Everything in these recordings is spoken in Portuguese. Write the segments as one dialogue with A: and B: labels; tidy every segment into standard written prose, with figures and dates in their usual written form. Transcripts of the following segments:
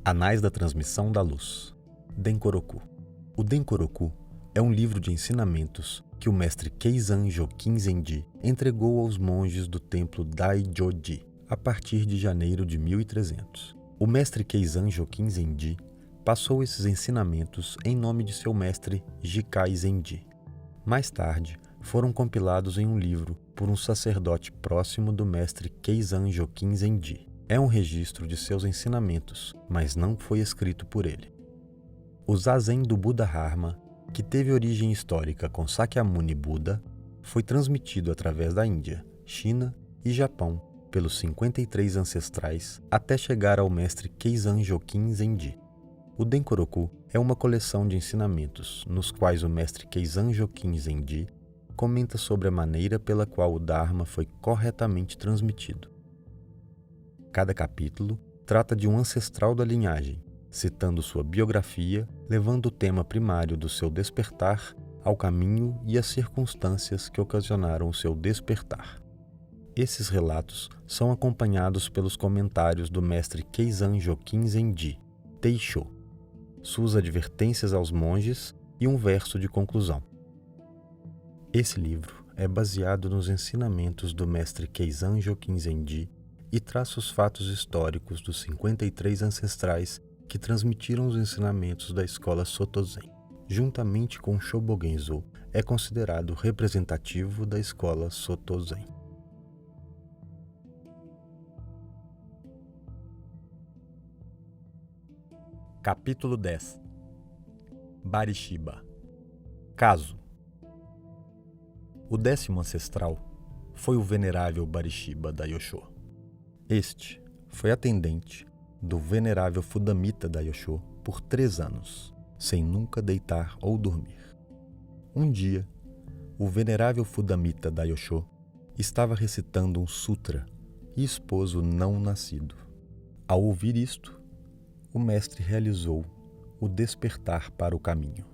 A: Anais da Transmissão da Luz. Denkoroku. O Denkoroku é um livro de ensinamentos que o mestre Keizan Jokin Zenji entregou aos monges do templo Daijoji a partir de janeiro de 1300. O mestre Keizan Jokin Zenji passou esses ensinamentos em nome de seu mestre Jikai Zenji. Mais tarde, foram compilados em um livro por um sacerdote próximo do mestre Keizan Jokin Zenji. É um registro de seus ensinamentos, mas não foi escrito por ele. O Zazen do Buda Dharma, que teve origem histórica com Sakyamuni Buda, foi transmitido através da Índia, China e Japão pelos 53 ancestrais até chegar ao mestre Keizan Jokin Zenji. O Denkoroku é uma coleção de ensinamentos nos quais o mestre Keizan Jokin Zenji comenta sobre a maneira pela qual o Dharma foi corretamente transmitido. Cada capítulo trata de um ancestral da linhagem, citando sua biografia, levando o tema primário do seu despertar ao caminho e as circunstâncias que ocasionaram o seu despertar. Esses relatos são acompanhados pelos comentários do mestre Keizan Jokin Zenji, Teisho, suas advertências aos monges e um verso de conclusão. Esse livro é baseado nos ensinamentos do mestre Keizan Jokin Zenji e traz os fatos históricos dos 53 ancestrais que transmitiram os ensinamentos da escola Soto-Zen. Juntamente com Shobogenzo, é considerado representativo da escola Soto-Zen. Capítulo 10. Barishiba. Caso. O 10º ancestral foi o venerável Barishiba Daiyosho. Este foi atendente do venerável Fudamita Daiyosho por 3 anos, sem nunca deitar ou dormir. Um dia, o venerável Fudamita Daiyosho estava recitando um sutra e expôs o não nascido. Ao ouvir isto, o mestre realizou o despertar para o caminho.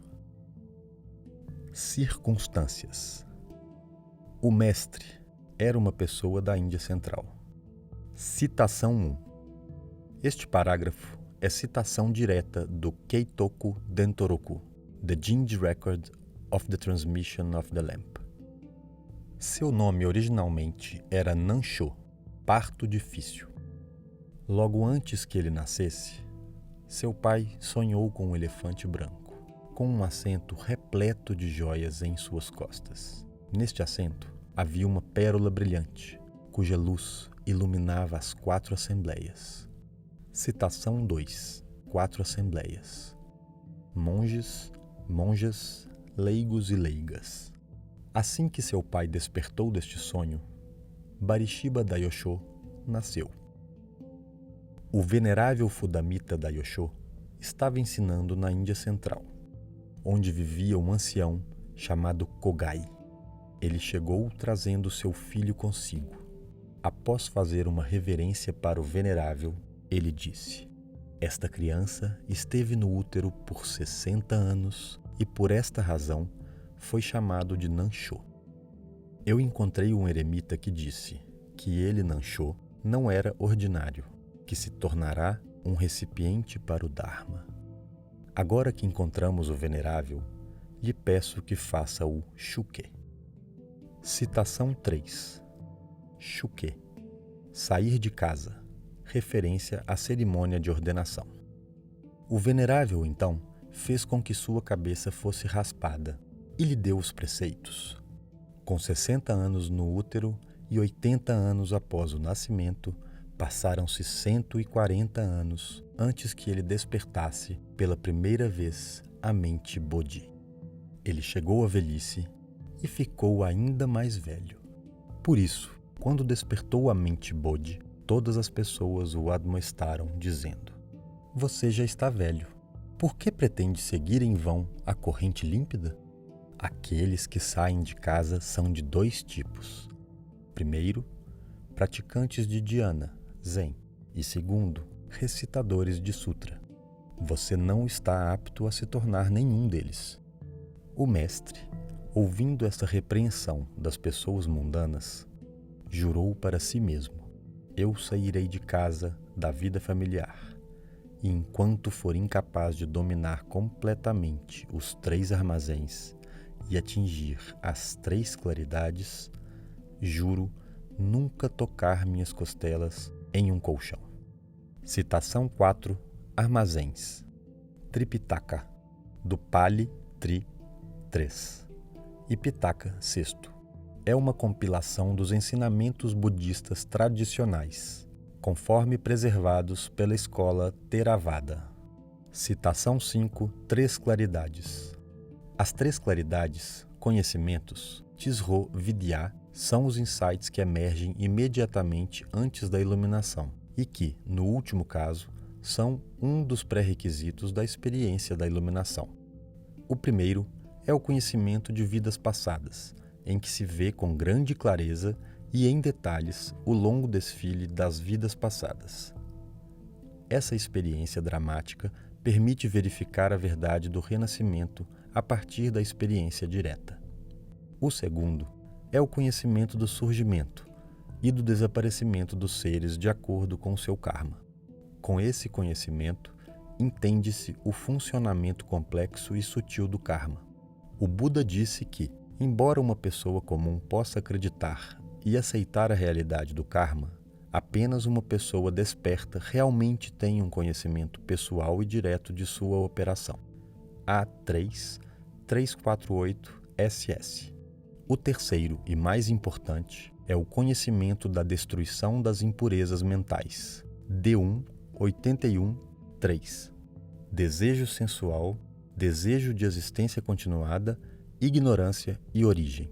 A: Circunstâncias. O mestre era uma pessoa da Índia Central. Citação 1. Este parágrafo é citação direta do Keitoku Dentoroku, The Jinji Record of the Transmission of the Lamp. Seu nome originalmente era Nansho, parto difícil. Logo antes que ele nascesse, seu pai sonhou com um elefante branco, com um assento repleto de joias em suas costas. Neste assento havia uma pérola brilhante, cuja luz iluminava as 4 assembleias. Citação 2. 4 assembleias. Monges, monjas, leigos e leigas. Assim que seu pai despertou deste sonho, Barishiba Daiyosho nasceu. O venerável Fudamita Daiyosho estava ensinando na Índia Central, onde vivia um ancião chamado Kogai. Ele chegou trazendo seu filho consigo. Após fazer uma reverência para o venerável, ele disse: "Esta criança esteve no útero por 60 anos e por esta razão foi chamado de Nansho." Eu encontrei um eremita que disse que ele, Nansho, não era ordinário, que se tornará um recipiente para o Dharma. Agora que encontramos o venerável, lhe peço que faça o Shuke. Citação 3. Shuke. Sair de casa. Referência à cerimônia de ordenação. O venerável, então, fez com que sua cabeça fosse raspada e lhe deu os preceitos. Com 60 anos no útero e 80 anos após o nascimento, passaram-se 140 anos antes que ele despertasse pela primeira vez a mente Bodhi. Ele chegou à velhice e ficou ainda mais velho. Por isso, quando despertou a mente Bodhi, todas as pessoas o admoestaram, dizendo: "Você já está velho. Por que pretende seguir em vão a corrente límpida?" Aqueles que saem de casa são de 2 tipos. Primeiro, praticantes de dhyana, Zen, e segundo, recitadores de sutra. Você não está apto a se tornar nenhum deles. O mestre, ouvindo esta repreensão das pessoas mundanas, jurou para si mesmo: "Eu sairei de casa, da vida familiar, e enquanto for incapaz de dominar completamente os 3 armazéns e atingir as 3 claridades, juro nunca tocar minhas costelas em um colchão. Citação 4. Armazéns. Tripitaka, do Pali Tri 3, e Pitaka 6. É uma compilação dos ensinamentos budistas tradicionais, conforme preservados pela escola Theravada. Citação 5. 3 claridades. As 3 claridades, conhecimentos, Tisro Vidya, são os insights que emergem imediatamente antes da iluminação e que, no último caso, são um dos pré-requisitos da experiência da iluminação. O primeiro é o conhecimento de vidas passadas, em que se vê com grande clareza e em detalhes o longo desfile das vidas passadas. Essa experiência dramática permite verificar a verdade do renascimento a partir da experiência direta. O segundo é o conhecimento do surgimento e do desaparecimento dos seres de acordo com o seu karma. Com esse conhecimento, entende-se o funcionamento complexo e sutil do karma. O Buda disse que, embora uma pessoa comum possa acreditar e aceitar a realidade do karma, apenas uma pessoa desperta realmente tem um conhecimento pessoal e direto de sua operação. A3, 348 SS. O terceiro e mais importante é o conhecimento da destruição das impurezas mentais. D1, 81, 3. Desejo sensual, desejo de existência continuada, ignorância e origem.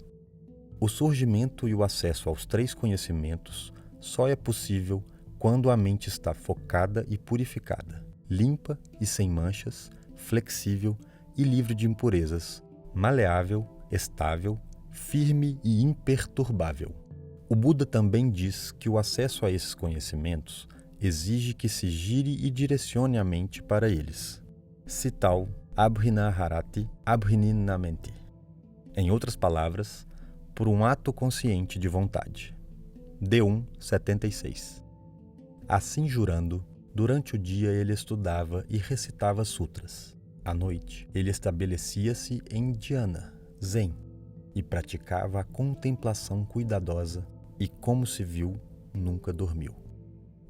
A: O surgimento e o acesso aos 3 conhecimentos só é possível quando a mente está focada e purificada, limpa e sem manchas, flexível e livre de impurezas, maleável, estável, firme e imperturbável. O Buda também diz que o acesso a esses conhecimentos exige que se gire e direcione a mente para eles. Cital Abhinaharati Abhininamenti. Em outras palavras, por um ato consciente de vontade. D1, 76. Assim jurando, durante o dia ele estudava e recitava sutras. À noite, ele estabelecia-se em dhyana, zen, e praticava a contemplação cuidadosa e, como se viu, nunca dormiu.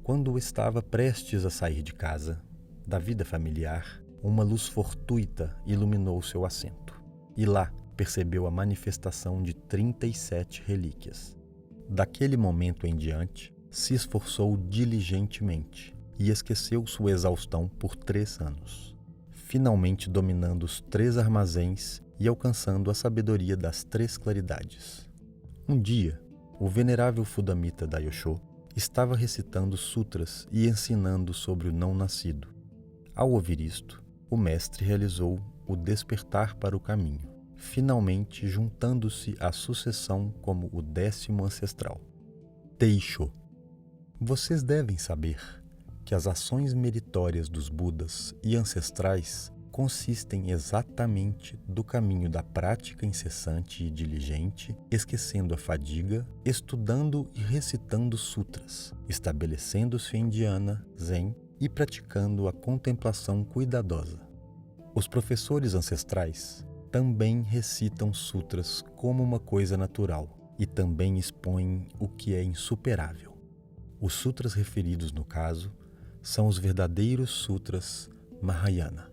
A: Quando estava prestes a sair de casa, da vida familiar, uma luz fortuita iluminou seu assento. E lá percebeu a manifestação de 37 relíquias. Daquele momento em diante, se esforçou diligentemente e esqueceu sua exaustão por 3 anos, finalmente dominando os 3 armazéns e alcançando a sabedoria das 3 claridades. Um dia, o venerável Fudamita Dayosho estava recitando sutras e ensinando sobre o não-nascido. Ao ouvir isto, o mestre realizou o despertar para o caminho, finalmente juntando-se à sucessão como o 10º ancestral. Teisho. Vocês devem saber que as ações meritórias dos Budas e ancestrais consistem exatamente do caminho da prática incessante e diligente, esquecendo a fadiga, estudando e recitando sutras, estabelecendo-se em dhyana, zen e praticando a contemplação cuidadosa. Os professores ancestrais também recitam sutras como uma coisa natural e também expõem o que é insuperável. Os sutras referidos no caso são os verdadeiros sutras Mahayana.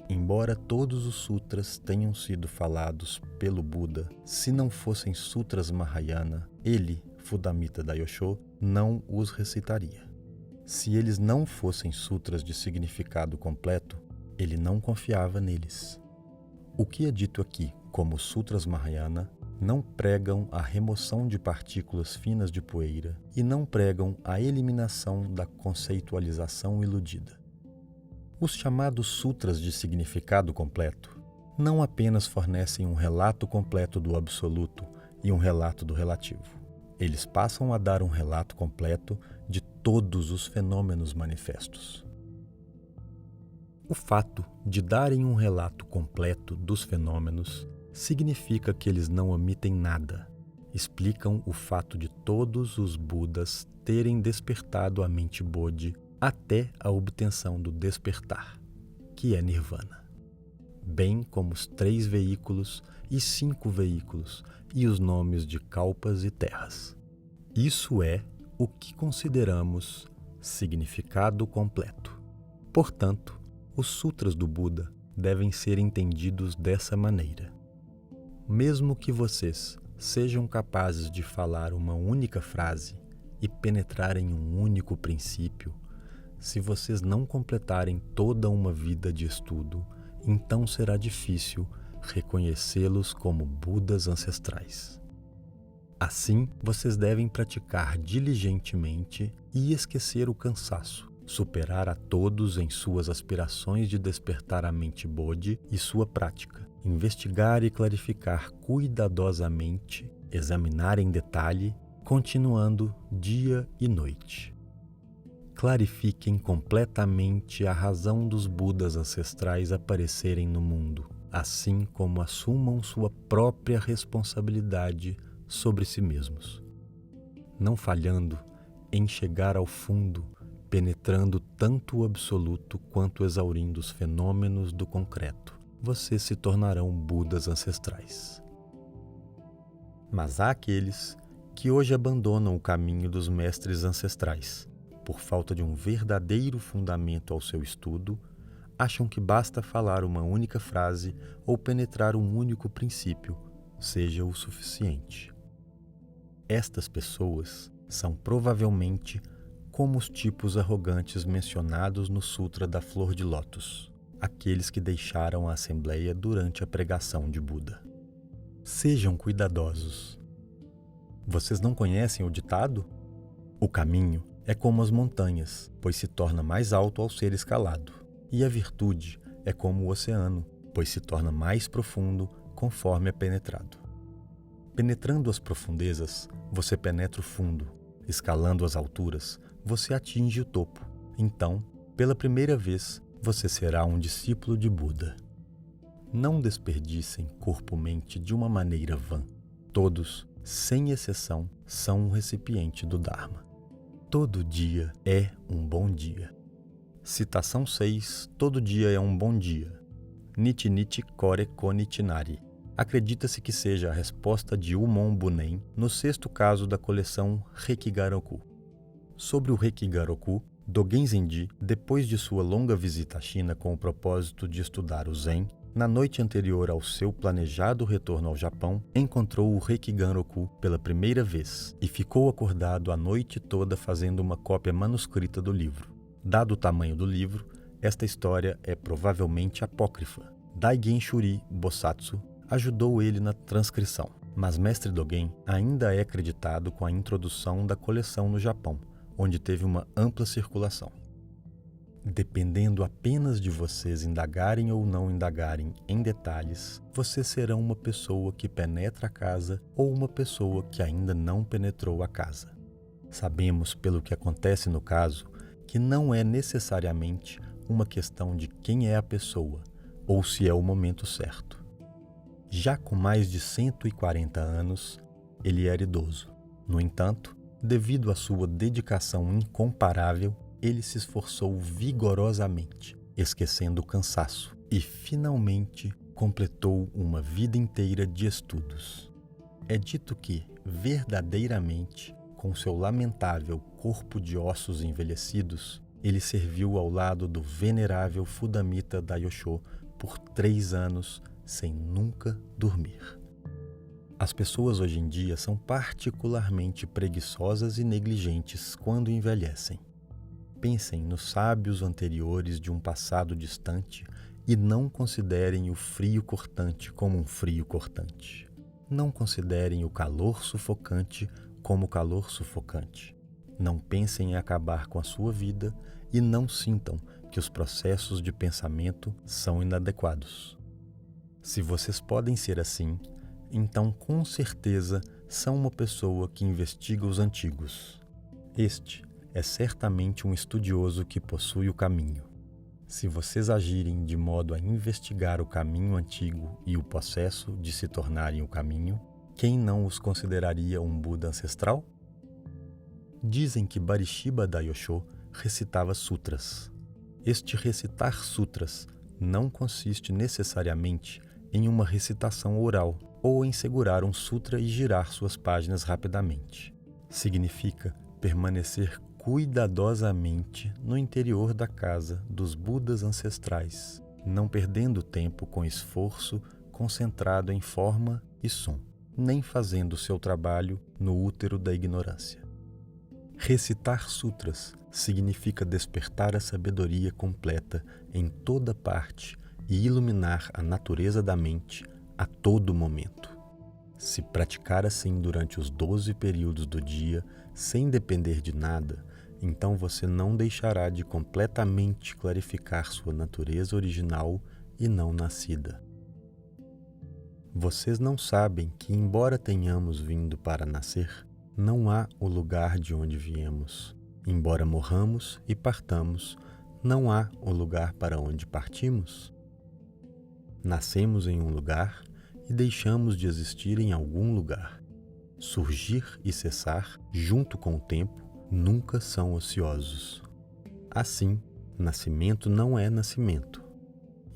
A: Embora todos os sutras tenham sido falados pelo Buda, se não fossem sutras Mahayana, ele, Fudamita Dayosho, não os recitaria. Se eles não fossem sutras de significado completo, ele não confiava neles. O que é dito aqui como sutras Mahayana não pregam a remoção de partículas finas de poeira e não pregam a eliminação da conceitualização iludida. Os chamados sutras de significado completo não apenas fornecem um relato completo do absoluto e um relato do relativo. Eles passam a dar um relato completo de todos os fenômenos manifestos. O fato de darem um relato completo dos fenômenos significa que eles não omitem nada. Explicam o fato de todos os Budas terem despertado a mente Bodhi até a obtenção do despertar, que é Nirvana, bem como os 3 veículos e 5 veículos e os nomes de kalpas e terras. Isso é o que consideramos significado completo. Portanto, os sutras do Buda devem ser entendidos dessa maneira. Mesmo que vocês sejam capazes de falar uma única frase e penetrar em um único princípio, se vocês não completarem toda uma vida de estudo, então será difícil reconhecê-los como Budas ancestrais. Assim, vocês devem praticar diligentemente e esquecer o cansaço, superar a todos em suas aspirações de despertar a mente Bodhi e sua prática, investigar e clarificar cuidadosamente, examinar em detalhe, continuando dia e noite. Clarifiquem completamente a razão dos Budas ancestrais aparecerem no mundo, assim como assumam sua própria responsabilidade sobre si mesmos, não falhando em chegar ao fundo, penetrando tanto o absoluto quanto exaurindo os fenômenos do concreto. Vocês se tornarão Budas ancestrais. Mas há aqueles que hoje abandonam o caminho dos mestres ancestrais, por falta de um verdadeiro fundamento ao seu estudo, acham que basta falar uma única frase ou penetrar um único princípio, seja o suficiente. Estas pessoas são provavelmente como os tipos arrogantes mencionados no Sutra da Flor de Lótus, aqueles que deixaram a assembleia durante a pregação de Buda. Sejam cuidadosos. Vocês não conhecem o ditado? O caminho é como as montanhas, pois se torna mais alto ao ser escalado. E a virtude é como o oceano, pois se torna mais profundo conforme é penetrado. Penetrando as profundezas, você penetra o fundo. Escalando as alturas, você atinge o topo. Então, pela primeira vez, você será um discípulo de Buda. Não desperdicem corpo-mente de uma maneira vã. Todos, sem exceção, são um recipiente do Dharma. Todo dia é um bom dia. Citação 6. Todo dia é um bom dia. Nichi Nichi Kore Konichi-nari. Acredita-se que seja a resposta de Umon Bunen no 6º caso da coleção Rekigaroku. Sobre o Rekigaroku, Dogen Zenji, depois de sua longa visita à China com o propósito de estudar o Zen, na noite anterior ao seu planejado retorno ao Japão, encontrou o Rekigaroku pela primeira vez e ficou acordado a noite toda fazendo uma cópia manuscrita do livro. Dado o tamanho do livro, esta história é provavelmente apócrifa. Daigen Shuri Bosatsu ajudou ele na transcrição, mas Mestre Dogen ainda é creditado com a introdução da coleção no Japão, onde teve uma ampla circulação. Dependendo apenas de vocês indagarem ou não indagarem em detalhes, vocês serão uma pessoa que penetra a casa ou uma pessoa que ainda não penetrou a casa. Sabemos, pelo que acontece no caso, que não é necessariamente uma questão de quem é a pessoa ou se é o momento certo. Já com mais de 140 anos, ele era idoso. No entanto, devido à sua dedicação incomparável, ele se esforçou vigorosamente, esquecendo o cansaço, e finalmente completou uma vida inteira de estudos. É dito que, verdadeiramente, com seu lamentável corpo de ossos envelhecidos, ele serviu ao lado do venerável Fudamita Daiyosho por 3 anos sem nunca dormir. As pessoas hoje em dia são particularmente preguiçosas e negligentes quando envelhecem. Pensem nos sábios anteriores de um passado distante e não considerem o frio cortante como um frio cortante. Não considerem o calor sufocante como calor sufocante. Não pensem em acabar com a sua vida e não sintam que os processos de pensamento são inadequados. Se vocês podem ser assim, então com certeza são uma pessoa que investiga os antigos. Este é certamente um estudioso que possui o caminho. Se vocês agirem de modo a investigar o caminho antigo e o processo de se tornarem o caminho, quem não os consideraria um Buda ancestral? Dizem que Barishiba Daiyosho recitava sutras. Este recitar sutras não consiste necessariamente em uma recitação oral ou em segurar um sutra e girar suas páginas rapidamente. Significa permanecer cuidadosamente no interior da casa dos Budas ancestrais, não perdendo tempo com esforço concentrado em forma e som, nem fazendo seu trabalho no útero da ignorância. Recitar sutras significa despertar a sabedoria completa em toda parte e iluminar a natureza da mente a todo momento. Se praticar assim durante os 12 períodos do dia, sem depender de nada, então você não deixará de completamente clarificar sua natureza original e não nascida. Vocês não sabem que, embora tenhamos vindo para nascer, não há o lugar de onde viemos. Embora morramos e partamos, não há o lugar para onde partimos? Nascemos em um lugar e deixamos de existir em algum lugar. Surgir e cessar, junto com o tempo, nunca são ociosos. Assim, nascimento não é nascimento,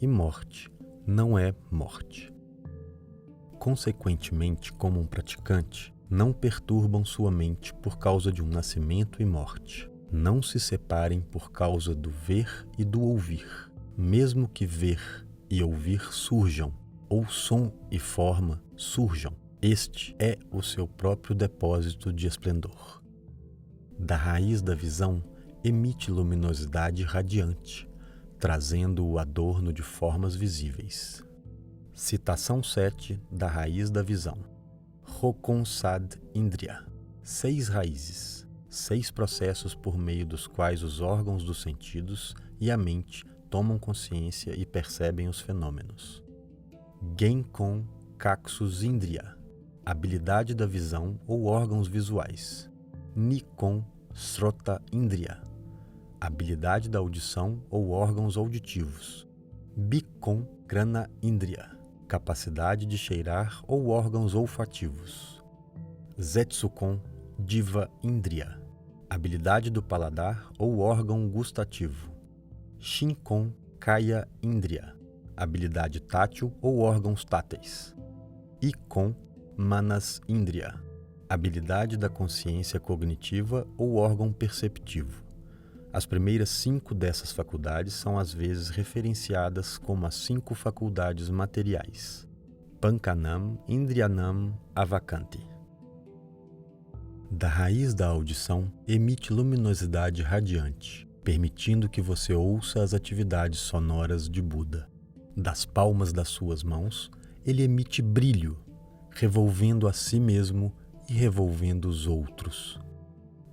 A: e morte não é morte. Consequentemente, como um praticante, não perturbam sua mente por causa de um nascimento e morte. Não se separem por causa do ver e do ouvir, mesmo que ver e ouvir surjam, ou som e forma surjam. Este é o seu próprio depósito de esplendor. Da raiz da visão emite luminosidade radiante, trazendo o adorno de formas visíveis. Citação 7 da raiz da visão. Rokon Sad Indriya. 6 raízes, 6 processos por meio dos quais os órgãos dos sentidos e a mente tomam consciência e percebem os fenômenos. Genkon Kaksus Indriya. Habilidade da visão ou órgãos visuais. Nikon Srota Indriya. Habilidade da audição ou órgãos auditivos. Bikon Grana Indriya. Capacidade de cheirar ou órgãos olfativos. Zetsukon Diva Indriya. Habilidade do paladar ou órgão gustativo. Shinkon Kaya Indriya. Habilidade tátil ou órgãos táteis. Ikon Manas Indriya. Habilidade da consciência cognitiva ou órgão perceptivo. As primeiras 5 dessas faculdades são às vezes referenciadas como as 5 faculdades materiais. Pankanam Indriyanam Avakanti. Da raiz da audição emite luminosidade radiante, permitindo que você ouça as atividades sonoras de Buda. Das palmas das suas mãos, ele emite brilho, revolvendo a si mesmo e revolvendo os outros.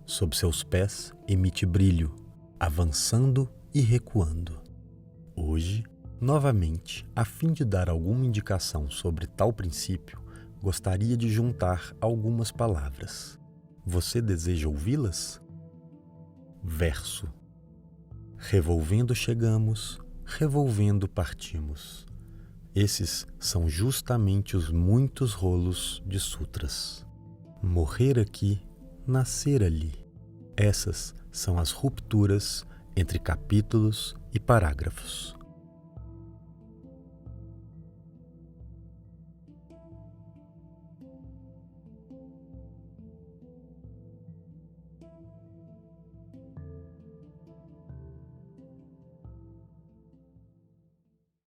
A: Sob seus pés, emite brilho, avançando e recuando. Hoje, novamente, a fim de dar alguma indicação sobre tal princípio, gostaria de juntar algumas palavras. Você deseja ouvi-las? Verso. Revolvendo chegamos, revolvendo partimos. Esses são justamente os muitos rolos de sutras. Morrer aqui, nascer ali. Essas são as rupturas entre capítulos e parágrafos.